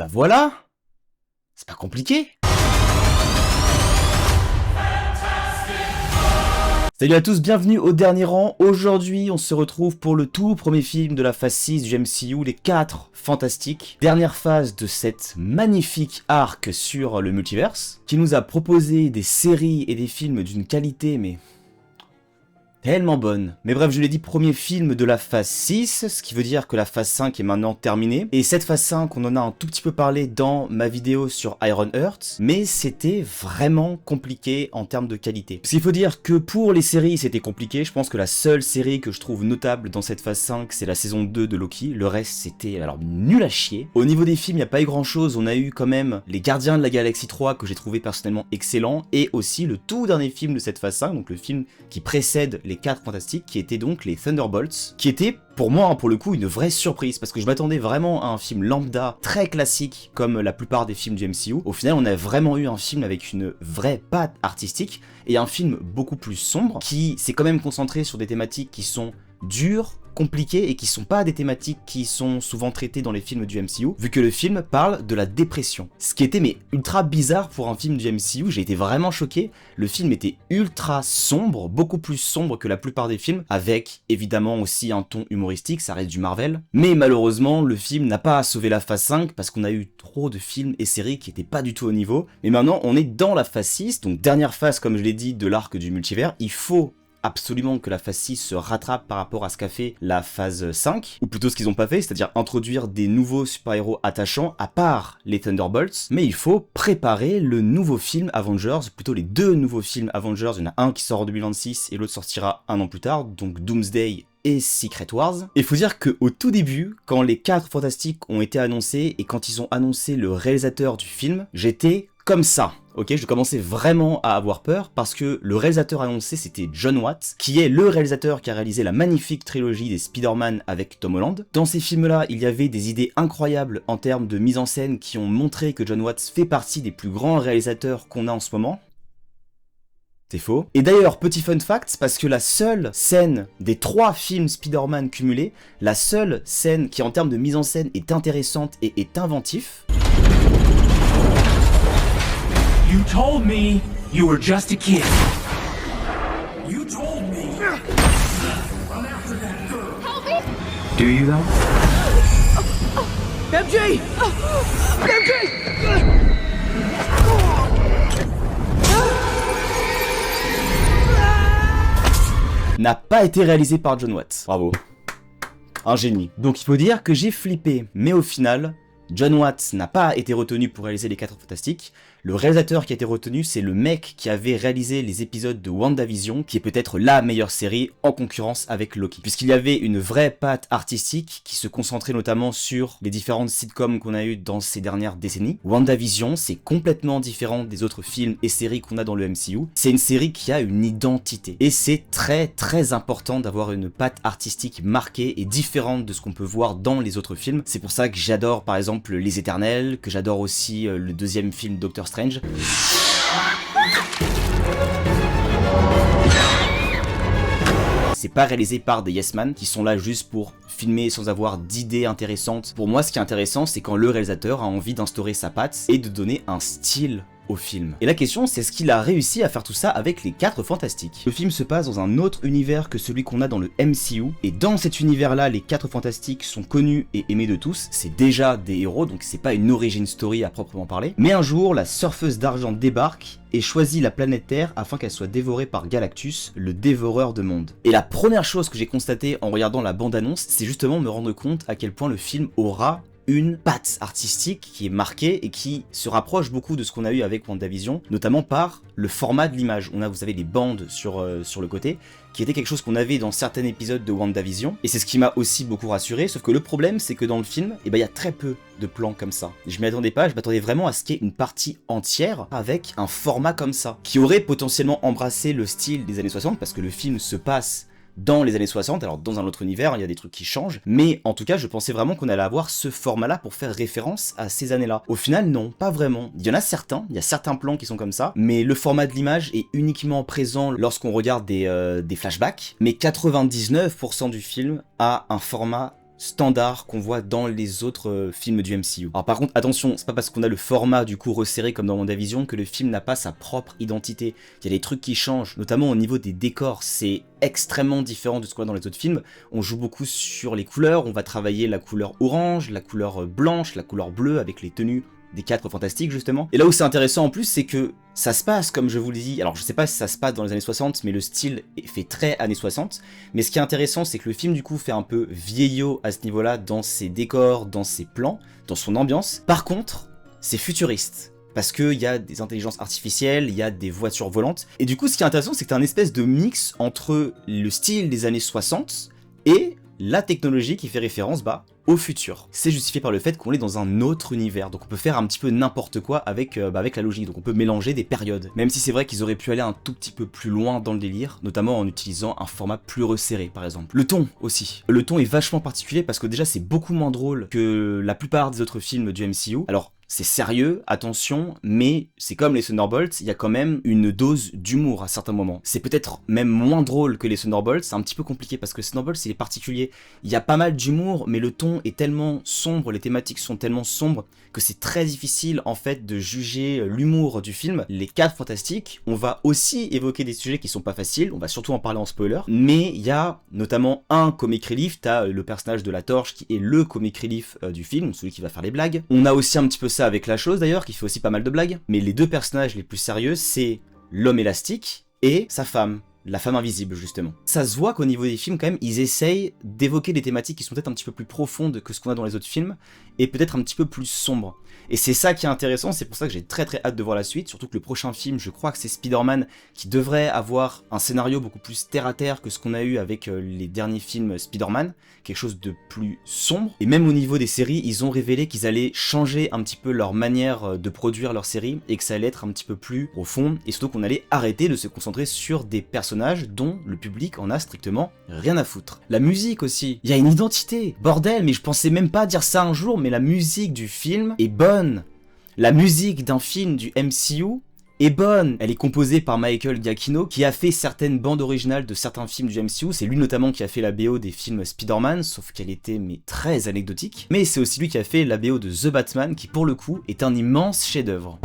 bah voilà, c'est pas compliqué. Salut à tous, bienvenue au dernier rang. Aujourd'hui, on se retrouve pour le tout premier film de la phase 6 du MCU, les 4 Fantastiques. Dernière phase de cette magnifique arc sur le multiverse, qui nous a proposé des séries et des films d'une qualité, mais tellement bonne. Mais bref, je l'ai dit, premier film de la phase 6, ce qui veut dire que la phase 5 est maintenant terminée. Et cette phase 5, on en a un tout petit peu parlé dans ma vidéo sur Iron Heart, mais c'était vraiment compliqué en termes de qualité. Parce qu'il faut dire que pour les séries, c'était compliqué. Je pense que la seule série que je trouve notable dans cette phase 5, c'est la saison 2 de Loki. Le reste, c'était alors nul à chier. Au niveau des films, il n'y a pas eu grand chose. On a eu quand même Les Gardiens de la Galaxie 3, que j'ai trouvé personnellement excellent, et aussi le tout dernier film de cette phase 5, donc le film qui précède les 4 Fantastiques, qui étaient donc les Thunderbolts, qui était pour moi, pour le coup, une vraie surprise, parce que je m'attendais vraiment à un film lambda, très classique, comme la plupart des films du MCU. Au final, on a vraiment eu un film avec une vraie patte artistique, et un film beaucoup plus sombre, qui s'est quand même concentré sur des thématiques qui sont dures, compliquées, et qui sont pas des thématiques qui sont souvent traitées dans les films du MCU, vu que le film parle de la dépression. Ce qui était mais ultra bizarre pour un film du MCU, j'ai été vraiment choqué. Le film était ultra sombre, beaucoup plus sombre que la plupart des films, avec évidemment aussi un ton humoristique, ça reste du Marvel. Mais malheureusement, le film n'a pas sauvé la phase 5, parce qu'on a eu trop de films et séries qui étaient pas du tout au niveau. Mais maintenant, on est dans la phase 6, donc dernière phase, comme je l'ai dit, de l'arc du multivers. Il faut absolument que la phase 6 se rattrape par rapport à ce qu'a fait la phase 5, ou plutôt ce qu'ils ont pas fait, c'est-à-dire introduire des nouveaux super-héros attachants à part les Thunderbolts, mais il faut préparer le nouveau film Avengers, plutôt les deux nouveaux films Avengers. Il y en a un qui sort en 2026 et l'autre sortira un an plus tard, donc Doomsday et Secret Wars. Et faut dire qu'au tout début, quand les 4 Fantastiques ont été annoncés, et quand ils ont annoncé le réalisateur du film, j'étais comme ça. Ok, je commençais vraiment à avoir peur, parce que le réalisateur annoncé, c'était Jon Watts, qui est le réalisateur qui a réalisé la magnifique trilogie des Spider-Man avec Tom Holland. Dans ces films-là, il y avait des idées incroyables en termes de mise en scène qui ont montré que Jon Watts fait partie des plus grands réalisateurs qu'on a en ce moment. C'est faux. Et d'ailleurs, petit fun fact, parce que la seule scène des 3 films Spider-Man cumulés, la seule scène qui en termes de mise en scène est intéressante et est inventif. You told me you were just a kid. You told me I'm after that girl. Help me! Do you though? MJ! MJ! N'a pas été réalisé par Jon Watts. Bravo. Un génie. Donc il faut dire que j'ai flippé, mais au final, Jon Watts n'a pas été retenu pour réaliser les 4 Fantastiques. Le réalisateur qui a été retenu, c'est le mec qui avait réalisé les épisodes de WandaVision, qui est peut-être la meilleure série en concurrence avec Loki. Puisqu'il y avait une vraie patte artistique qui se concentrait notamment sur les différentes sitcoms qu'on a eues dans ces dernières décennies. WandaVision, c'est complètement différent des autres films et séries qu'on a dans le MCU. C'est une série qui a une identité. Et c'est très très important d'avoir une patte artistique marquée et différente de ce qu'on peut voir dans les autres films. C'est pour ça que j'adore par exemple Les Éternels, que j'adore aussi le deuxième film Doctor Strange. C'est pas réalisé par des yes man qui sont là juste pour filmer sans avoir d'idées intéressantes. Pour moi, ce qui est intéressant, c'est quand le réalisateur a envie d'instaurer sa patte et de donner un style au film. Et la question, c'est est-ce qu'il a réussi à faire tout ça avec les 4 Fantastiques? Le film se passe dans un autre univers que celui qu'on a dans le MCU, et dans cet univers-là, les 4 Fantastiques sont connus et aimés de tous. C'est déjà des héros, donc c'est pas une origin story à proprement parler. Mais un jour, la surfeuse d'argent débarque et choisit la planète Terre afin qu'elle soit dévorée par Galactus, le dévoreur de mondes. Et la première chose que j'ai constatée en regardant la bande-annonce, c'est justement me rendre compte à quel point le film aura une patte artistique qui est marquée et qui se rapproche beaucoup de ce qu'on a eu avec WandaVision, notamment par le format de l'image. On a, vous savez, les bandes sur le côté, qui était quelque chose qu'on avait dans certains épisodes de WandaVision, et c'est ce qui m'a aussi beaucoup rassuré, sauf que le problème, c'est que dans le film, il y a très peu de plans comme ça. Je m'y attendais pas, je m'attendais vraiment à ce qu'il y ait une partie entière avec un format comme ça, qui aurait potentiellement embrassé le style des années 60, parce que le film se passe dans les années 60, alors dans un autre univers, il y a des trucs qui changent, mais en tout cas, je pensais vraiment qu'on allait avoir ce format-là pour faire référence à ces années-là. Au final, non, pas vraiment. Il y en a certains, il y a certains plans qui sont comme ça, mais le format de l'image est uniquement présent lorsqu'on regarde des flashbacks, mais 99% du film a un format standard qu'on voit dans les autres films du MCU. Alors par contre, attention, c'est pas parce qu'on a le format du coup resserré comme dans WandaVision que le film n'a pas sa propre identité. Il y a des trucs qui changent, notamment au niveau des décors, c'est extrêmement différent de ce qu'on a dans les autres films. On joue beaucoup sur les couleurs, on va travailler la couleur orange, la couleur blanche, la couleur bleue avec les tenues des 4 fantastiques justement. Et là où c'est intéressant en plus, c'est que ça se passe, comme je vous l'ai dit, alors je sais pas si ça se passe dans les années 60, mais le style fait très années 60, mais ce qui est intéressant, c'est que le film du coup fait un peu vieillot à ce niveau-là, dans ses décors, dans ses plans, dans son ambiance. Par contre, c'est futuriste, parce qu'il y a des intelligences artificielles, il y a des voitures volantes, et du coup ce qui est intéressant, c'est que t'as un espèce de mix entre le style des années 60 et la technologie qui fait référence au futur. C'est justifié par le fait qu'on est dans un autre univers, donc on peut faire un petit peu n'importe quoi avec la logique, donc on peut mélanger des périodes. Même si c'est vrai qu'ils auraient pu aller un tout petit peu plus loin dans le délire, notamment en utilisant un format plus resserré par exemple. Le ton aussi. Le ton est vachement particulier parce que déjà c'est beaucoup moins drôle que la plupart des autres films du MCU. Alors c'est sérieux, attention, mais c'est comme les Thunderbolts, il y a quand même une dose d'humour à certains moments. C'est peut-être même moins drôle que les Thunderbolts, c'est un petit peu compliqué parce que Thunderbolts il est particulier. Il y a pas mal d'humour, mais le ton est tellement sombre, les thématiques sont tellement sombres que c'est très difficile en fait de juger l'humour du film. Les 4 fantastiques, on va aussi évoquer des sujets qui sont pas faciles, on va surtout en parler en spoiler, mais il y a notamment un comic relief, t'as le personnage de la Torche qui est le comic relief du film, celui qui va faire les blagues. On a aussi un petit peu ça avec la Chose d'ailleurs, qui fait aussi pas mal de blagues, mais les 2 personnages les plus sérieux, c'est l'homme élastique et sa femme. La femme invisible justement. Ça se voit qu'au niveau des films quand même, ils essayent d'évoquer des thématiques qui sont peut-être un petit peu plus profondes que ce qu'on a dans les autres films, et peut-être un petit peu plus sombres. Et c'est ça qui est intéressant, c'est pour ça que j'ai très hâte de voir la suite, surtout que le prochain film, je crois que c'est Spider-Man, qui devrait avoir un scénario beaucoup plus terre-à-terre que ce qu'on a eu avec les derniers films Spider-Man, quelque chose de plus sombre. Et même au niveau des séries, ils ont révélé qu'ils allaient changer un petit peu leur manière de produire leurs séries, et que ça allait être un petit peu plus profond, et surtout qu'on allait arrêter de se concentrer sur des personnages dont le public en a strictement rien à foutre. La musique aussi, il y a une identité, bordel, mais je pensais même pas dire ça un jour, mais la musique du film est bonne. La musique d'un film du MCU est bonne. Elle est composée par Michael Giacchino, qui a fait certaines bandes originales de certains films du MCU. C'est lui notamment qui a fait la BO des films Spider-Man, sauf qu'elle était très anecdotique. Mais c'est aussi lui qui a fait la BO de The Batman, qui pour le coup est un immense chef-d'œuvre.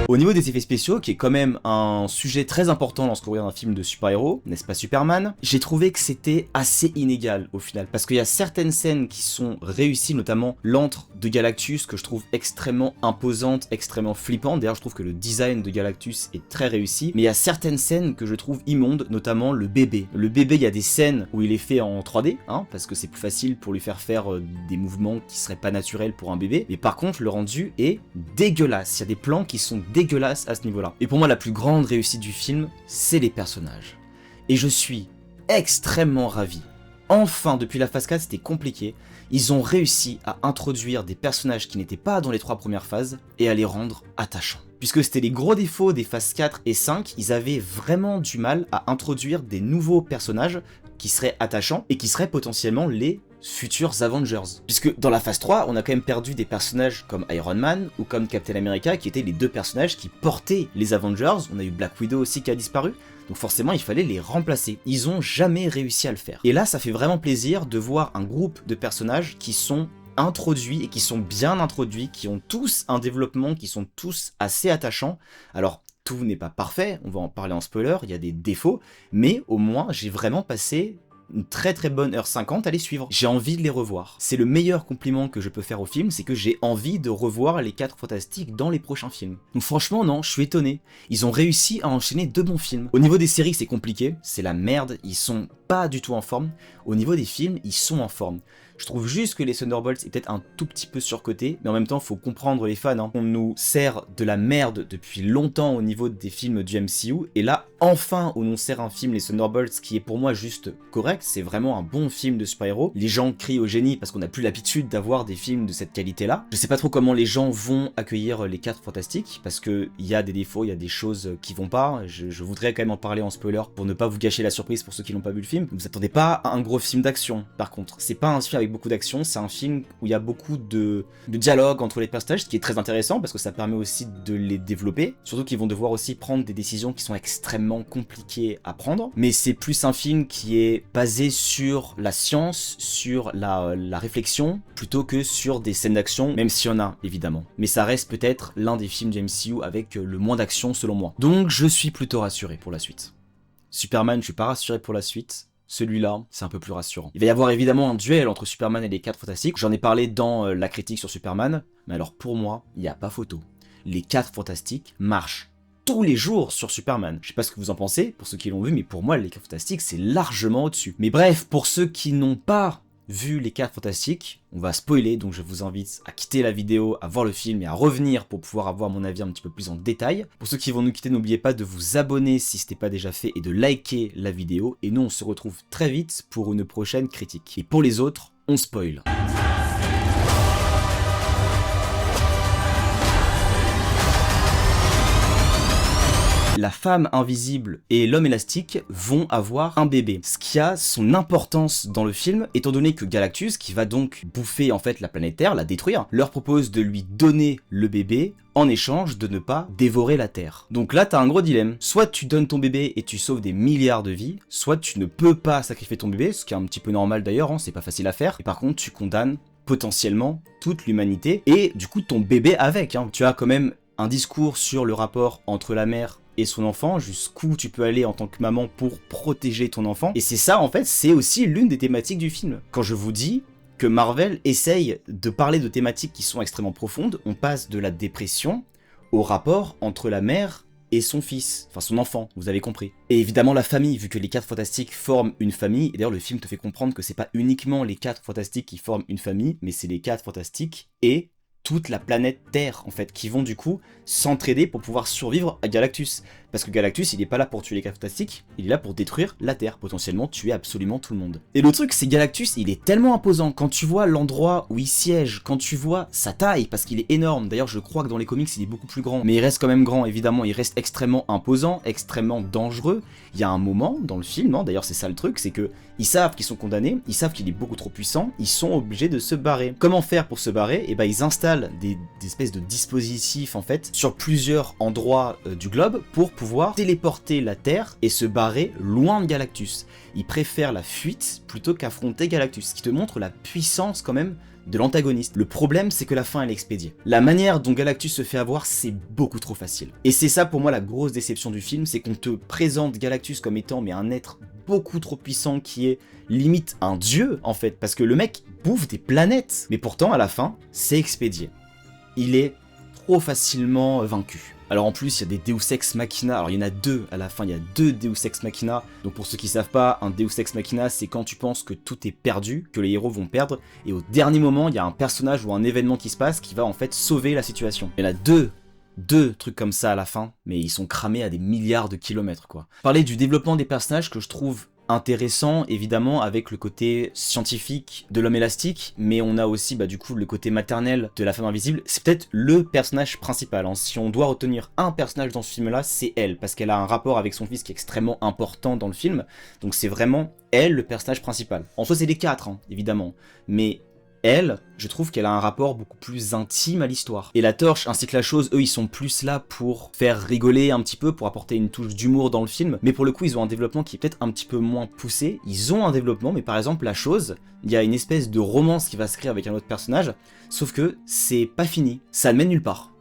Au niveau des effets spéciaux, qui est quand même un sujet très important lorsqu'on regarde un film de super-héros, n'est-ce pas Superman, j'ai trouvé que c'était assez inégal au final, parce qu'il y a certaines scènes qui sont réussies, notamment l'antre de Galactus, que je trouve extrêmement imposante, extrêmement flippante. D'ailleurs je trouve que le design de Galactus est très réussi, mais il y a certaines scènes que je trouve immondes, notamment le bébé. Le bébé, il y a des scènes où il est fait en 3D, parce que c'est plus facile pour lui faire des mouvements qui seraient pas naturels pour un bébé, mais par contre le rendu est dégueulasse, il y a des plans qui sont dégueulasse à ce niveau-là. Et pour moi, la plus grande réussite du film, c'est les personnages. Et je suis extrêmement ravi. Enfin, depuis la phase 4, c'était compliqué. Ils ont réussi à introduire des personnages qui n'étaient pas dans les 3 premières phases et à les rendre attachants. Puisque c'était les gros défauts des phases 4 et 5, ils avaient vraiment du mal à introduire des nouveaux personnages qui seraient attachants et qui seraient potentiellement les futurs Avengers. Puisque dans la phase 3, on a quand même perdu des personnages comme Iron Man ou comme Captain America, qui étaient les 2 personnages qui portaient les Avengers. On a eu Black Widow aussi qui a disparu, donc forcément il fallait les remplacer. Ils ont jamais réussi à le faire. Et là, ça fait vraiment plaisir de voir un groupe de personnages qui sont introduits et qui sont bien introduits, qui ont tous un développement, qui sont tous assez attachants. Alors, tout n'est pas parfait, on va en parler en spoiler, il y a des défauts, mais au moins j'ai vraiment passé une très bonne heure 50 à les suivre. J'ai envie de les revoir. C'est le meilleur compliment que je peux faire au film, c'est que j'ai envie de revoir les 4 fantastiques dans les prochains films. Donc franchement non, je suis étonné. Ils ont réussi à enchaîner 2 bons films. Au niveau des séries c'est compliqué, c'est la merde, ils sont pas du tout en forme. Au niveau des films, ils sont en forme. Je trouve juste que les Thunderbolts est peut-être un tout petit peu surcoté, mais en même temps, faut comprendre les fans. On nous sert de la merde depuis longtemps au niveau des films du MCU, et là, enfin, on nous sert un film, les Thunderbolts, qui est pour moi juste correct. C'est vraiment un bon film de super-héros. Les gens crient au génie parce qu'on n'a plus l'habitude d'avoir des films de cette qualité-là. Je sais pas trop comment les gens vont accueillir les 4 fantastiques, parce que il y a des défauts, il y a des choses qui vont pas. Je voudrais quand même en parler en spoiler pour ne pas vous gâcher la surprise pour ceux qui n'ont pas vu le film. Ne vous attendez pas à un gros film d'action, par contre. C'est pas un film avec beaucoup d'action, c'est un film où il y a beaucoup de dialogue entre les personnages, ce qui est très intéressant parce que ça permet aussi de les développer, surtout qu'ils vont devoir aussi prendre des décisions qui sont extrêmement compliquées à prendre, mais c'est plus un film qui est basé sur la science, sur la réflexion, plutôt que sur des scènes d'action, même s'il y en a évidemment. Mais ça reste peut-être l'un des films du MCU avec le moins d'action selon moi. Donc je suis plutôt rassuré pour la suite. Superman, je suis pas rassuré pour la suite. Celui-là, c'est un peu plus rassurant. Il va y avoir évidemment un duel entre Superman et les 4 Fantastiques. J'en ai parlé dans la critique sur Superman, mais alors pour moi, il n'y a pas photo. Les 4 Fantastiques marchent tous les jours sur Superman. Je sais pas ce que vous en pensez, pour ceux qui l'ont vu, mais pour moi, les 4 Fantastiques, c'est largement au-dessus. Mais bref, pour ceux qui n'ont pas vu les 4 Fantastiques, on va spoiler, donc je vous invite à quitter la vidéo, à voir le film et à revenir pour pouvoir avoir mon avis un petit peu plus en détail. Pour ceux qui vont nous quitter, n'oubliez pas de vous abonner si ce n'est pas déjà fait et de liker la vidéo. Et nous, on se retrouve très vite pour une prochaine critique. Et pour les autres, on spoil. La femme invisible et l'homme élastique vont avoir un bébé, ce qui a son importance dans le film, étant donné que Galactus, qui va donc bouffer en fait la planète Terre, la détruire, leur propose de lui donner le bébé en échange de ne pas dévorer la Terre. Donc là, t'as un gros dilemme. Soit tu donnes ton bébé et tu sauves des milliards de vies, soit tu ne peux pas sacrifier ton bébé, ce qui est un petit peu normal d'ailleurs, hein, c'est pas facile à faire, et par contre tu condamnes potentiellement toute l'humanité, et du coup ton bébé avec, hein. Tu as quand même un discours sur le rapport entre la mère et son enfant, jusqu'où tu peux aller en tant que maman pour protéger ton enfant. Et c'est ça, en fait, c'est aussi l'une des thématiques du film. Quand je vous dis que Marvel essaye de parler de thématiques qui sont extrêmement profondes, on passe de la dépression au rapport entre la mère et son fils, enfin son enfant, vous avez compris. Et évidemment la famille, vu que les 4 Fantastiques forment une famille, et d'ailleurs le film te fait comprendre que c'est pas uniquement les 4 Fantastiques qui forment une famille, mais c'est les 4 Fantastiques et toute la planète Terre, en fait, qui vont du coup s'entraider pour pouvoir survivre à Galactus. Parce que Galactus, il est pas là pour tuer les 4 Fantastiques, il est là pour détruire la Terre, potentiellement tuer absolument tout le monde. Et le truc, c'est Galactus, il est tellement imposant, quand tu vois l'endroit où il siège, quand tu vois sa taille, parce qu'il est énorme, d'ailleurs je crois que dans les comics il est beaucoup plus grand, mais il reste quand même grand, évidemment, il reste extrêmement imposant, extrêmement dangereux. Il y a un moment dans le film, hein, d'ailleurs c'est ça le truc, c'est que ils savent qu'ils sont condamnés, ils savent qu'il est beaucoup trop puissant, ils sont obligés de se barrer. Comment faire pour se barrer? Et ben ils installent des espèces de dispositifs en fait sur plusieurs endroits du globe pour pouvoir téléporter la Terre et se barrer loin de Galactus. Ils préfèrent la fuite plutôt qu'affronter Galactus, ce qui te montre la puissance quand même de l'antagoniste. Le problème, c'est que la fin elle est expédiée. La manière dont Galactus se fait avoir, c'est beaucoup trop facile. Et c'est ça pour moi la grosse déception du film, c'est qu'on te présente Galactus comme étant mais un être beaucoup trop puissant qui est limite un dieu en fait, parce que le mec bouffe des planètes. Mais pourtant à la fin, c'est expédié. Il est trop facilement vaincu. Alors en plus, il y a des Deus Ex Machina, alors il y en a 2 à la fin, il y a 2 Deus Ex Machina. Donc pour ceux qui savent pas, un Deus Ex Machina, c'est quand tu penses que tout est perdu, que les héros vont perdre, et au dernier moment, il y a un personnage ou un événement qui se passe qui va en fait sauver la situation. Il y en a deux trucs comme ça à la fin, mais ils sont cramés à des milliards de kilomètres quoi. Parler du développement des personnages que je trouve intéressant évidemment avec le côté scientifique de l'homme élastique, mais on a aussi du coup le côté maternel de la femme invisible. C'est peut-être le personnage principal, hein. Si on doit retenir un personnage dans ce film là, c'est elle, parce qu'elle a un rapport avec son fils qui est extrêmement important dans le film, donc c'est vraiment elle le personnage principal. En soi c'est les 4 hein, évidemment, mais elle, je trouve qu'elle a un rapport beaucoup plus intime à l'histoire. Et la Torche ainsi que la Chose, eux, ils sont plus là pour faire rigoler un petit peu, pour apporter une touche d'humour dans le film. Mais pour le coup, ils ont un développement qui est peut-être un petit peu moins poussé. Ils ont un développement, mais par exemple, la Chose, il y a une espèce de romance qui va se créer avec un autre personnage, sauf que c'est pas fini. Ça ne mène nulle part.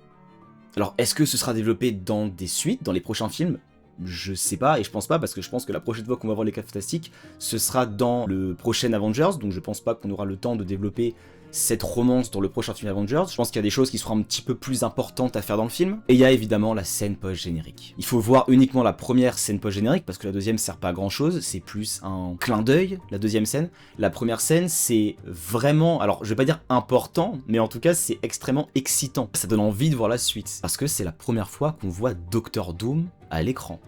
Alors, est-ce que ce sera développé dans des suites, dans les prochains films ? Je sais pas, et je pense pas, parce que je pense que la prochaine fois qu'on va voir les 4 Fantastiques, ce sera dans le prochain Avengers, donc je pense pas qu'on aura le temps de développer cette romance dans le prochain film Avengers. Je pense qu'il y a des choses qui seront un petit peu plus importantes à faire dans le film, et il y a évidemment la scène post-générique. Il faut voir uniquement la première scène post-générique, parce que la deuxième sert pas à grand chose, c'est plus un clin d'œil, la deuxième scène. La première scène, c'est vraiment, alors je vais pas dire important, mais en tout cas c'est extrêmement excitant. Ça donne envie de voir la suite, parce que c'est la première fois qu'on voit Doctor Doom à l'écran,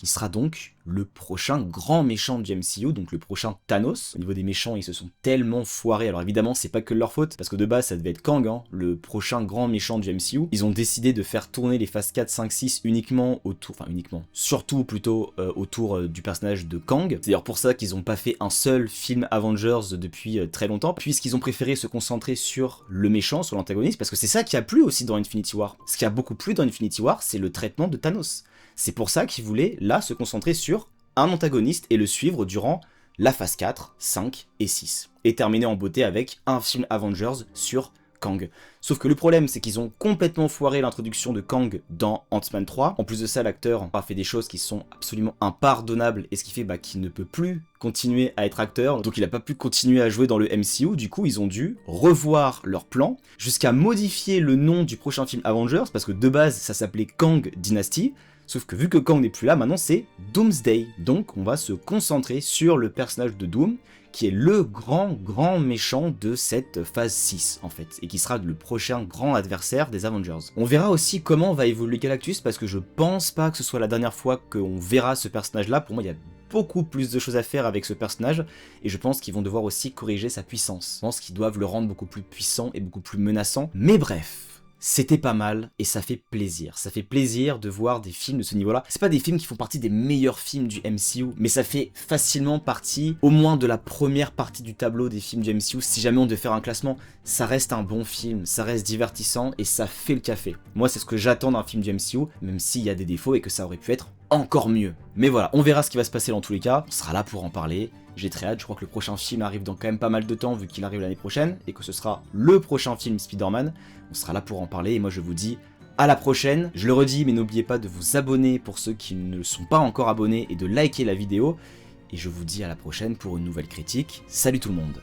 qui sera donc le prochain grand méchant du MCU, donc le prochain Thanos. Au niveau des méchants, ils se sont tellement foirés. Alors évidemment, c'est pas que leur faute, parce que de base, ça devait être Kang, hein, le prochain grand méchant du MCU. Ils ont décidé de faire tourner les phases 4, 5, 6 uniquement autour, enfin uniquement, surtout plutôt autour du personnage de Kang. C'est d'ailleurs pour ça qu'ils ont pas fait un seul film Avengers depuis très longtemps, puisqu'ils ont préféré se concentrer sur le méchant, sur l'antagoniste, parce que c'est ça qui a plu aussi dans Infinity War. Ce qui a beaucoup plu dans Infinity War, c'est le traitement de Thanos. C'est pour ça qu'ils voulaient là se concentrer sur un antagoniste et le suivre durant la phase 4, 5 et 6. Et terminer en beauté avec un film Avengers sur Kang. Sauf que le problème, c'est qu'ils ont complètement foiré l'introduction de Kang dans Ant-Man 3. En plus de ça, l'acteur a fait des choses qui sont absolument impardonnables, et ce qui fait qu'il ne peut plus continuer à être acteur, donc il n'a pas pu continuer à jouer dans le MCU. Du coup, ils ont dû revoir leur plan, jusqu'à modifier le nom du prochain film Avengers, parce que de base, ça s'appelait Kang Dynasty. Sauf que vu que Kang n'est plus là, maintenant c'est Doomsday. Donc on va se concentrer sur le personnage de Doom, qui est le grand méchant de cette phase 6 en fait, et qui sera le prochain grand adversaire des Avengers. On verra aussi comment va évoluer Galactus, parce que je pense pas que ce soit la dernière fois qu'on verra ce personnage là. Pour moi il y a beaucoup plus de choses à faire avec ce personnage, et je pense qu'ils vont devoir aussi corriger sa puissance. Je pense qu'ils doivent le rendre beaucoup plus puissant et beaucoup plus menaçant, mais bref. C'était pas mal, et ça fait plaisir. Ça fait plaisir de voir des films de ce niveau-là. C'est pas des films qui font partie des meilleurs films du MCU, mais ça fait facilement partie, au moins de la première partie du tableau des films du MCU. Si jamais on devait faire un classement, ça reste un bon film, ça reste divertissant, et ça fait le café. Moi, c'est ce que j'attends d'un film du MCU, même s'il y a des défauts et que ça aurait pu être encore mieux. Mais voilà, on verra ce qui va se passer dans tous les cas. On sera là pour en parler. J'ai très hâte, je crois que le prochain film arrive dans quand même pas mal de temps, vu qu'il arrive l'année prochaine, et que ce sera le prochain film Spider-Man. On sera là pour en parler, et moi je vous dis à la prochaine. Je le redis, mais n'oubliez pas de vous abonner pour ceux qui ne le sont pas encore abonnés, et de liker la vidéo. Et je vous dis à la prochaine pour une nouvelle critique. Salut tout le monde!